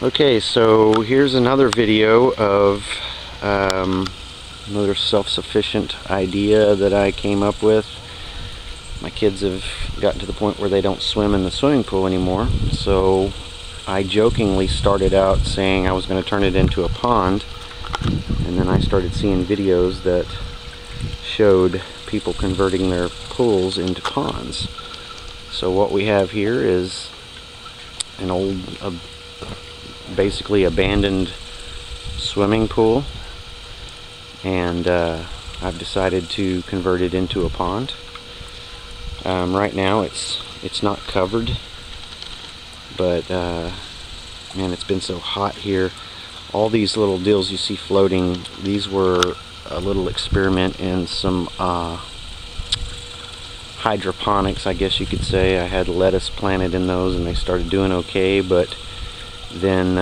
Okay, so here's another video of another self-sufficient idea that I came up with. My kids have gotten to the point where they don't swim in the swimming pool anymore, so I jokingly started out saying I was going to turn it into a pond, and then I started seeing videos that showed people converting their pools into ponds. So what we have here is an old basically abandoned swimming pool, and I've decided to convert it into a pond. Right now it's not covered, but man, it's been so hot here. All these little deals you see floating, these were a little experiment in some hydroponics, I guess you could say. I had lettuce planted in those and they started doing okay, but then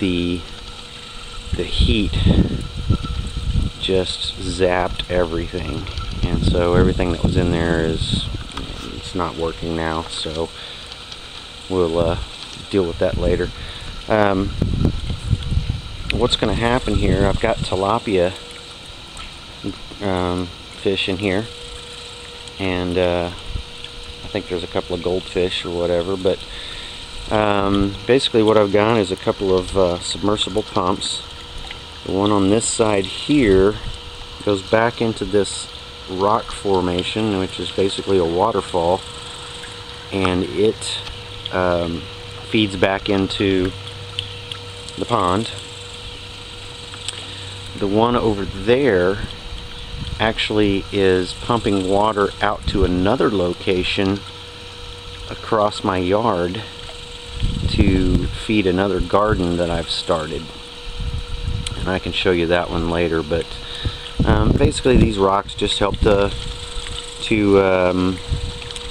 the heat just zapped everything, and so everything that was in there it's not working now, so we'll deal with that later. What's going to happen here, I've got tilapia fish in here, and I think there's a couple of goldfish or whatever, but basically what I've got is a couple of submersible pumps. The one on this side here goes back into this rock formation, which is basically a waterfall, and it feeds back into the pond. The one over there actually is pumping water out to another location across my yard to feed another garden that I've started, and I can show you that one later. But basically these rocks just help to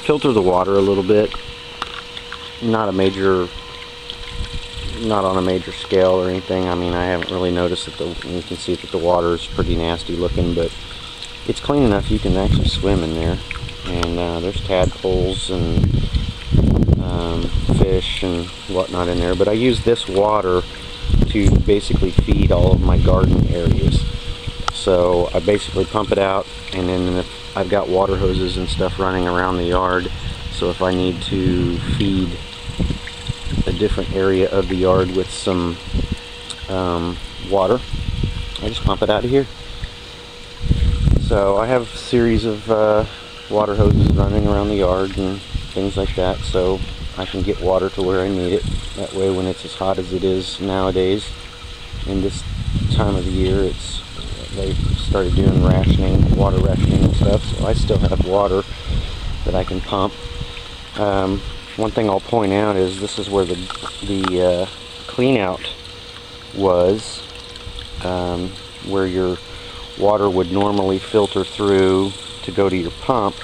filter the water a little bit. Not on a major scale or anything. I mean, I haven't really noticed that you can see that the water is pretty nasty looking, but it's clean enough you can actually swim in there. And there's tadpoles and fish and whatnot in there, but I use this water to basically feed all of my garden areas. So I basically pump it out, and then if I've got water hoses and stuff running around the yard, so if I need to feed a different area of the yard with some water, I just pump it out of here. So I have a series of water hoses running around the yard and things like that, so I can get water to where I need it. That way, when it's as hot as it is nowadays, in this time of the year, they've started doing rationing, water rationing and stuff, so I still have water that I can pump. One thing I'll point out is this is where the clean out was, where your water would normally filter through to go to your pump.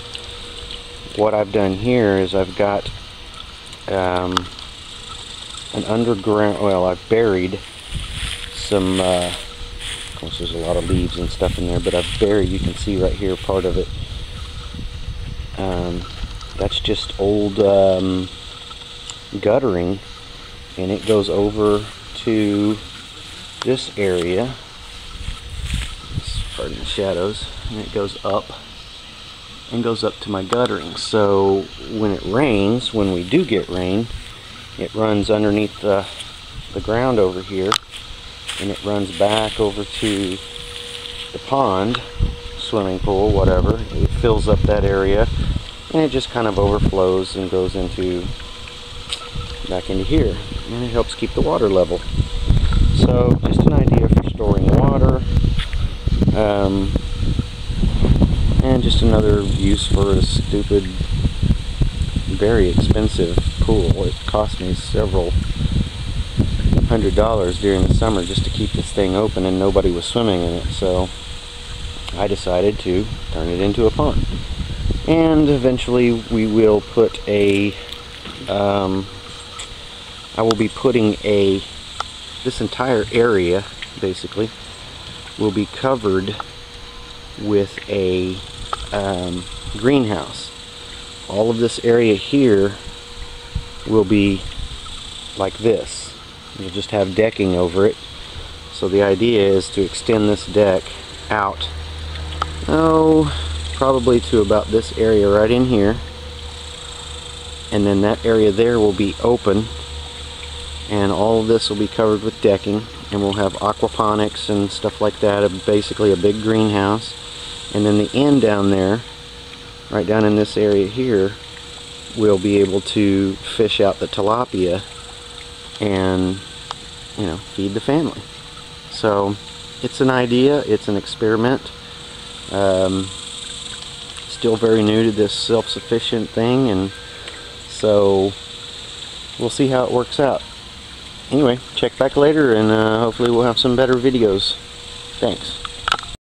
What I've done here is I've got an underground, well, I've buried some, of course there's a lot of leaves and stuff in there, but I've buried, you can see right here, part of it. That's just old guttering, and it goes over to this area. Pardon the shadows. And it goes up and goes up to my guttering. So when it rains, when we do get rain, it runs underneath the ground over here, and it runs back over to the pond, swimming pool, whatever. It fills up that area, and it just kind of overflows and goes back into here, and it helps keep the water level. So just an idea for storing water, and just another use for a stupid, very expensive pool. It cost me several $100s during the summer just to keep this thing open, and nobody was swimming in it, so I decided to turn it into a pond. And eventually we will put I will be putting this entire area basically will be covered with a greenhouse. All of this area here will be like this. You'll just have decking over it. So the idea is to extend this deck out, probably to about this area right in here, and then that area there will be open, and all of this will be covered with decking, and we'll have aquaponics and stuff like that, basically a big greenhouse. And then the end down there, right down in this area here, we'll be able to fish out the tilapia and, you know, feed the family. So it's an idea, it's an experiment. Still very new to this self-sufficient thing, and so we'll see how it works out. Anyway, check back later, and hopefully we'll have some better videos. Thanks.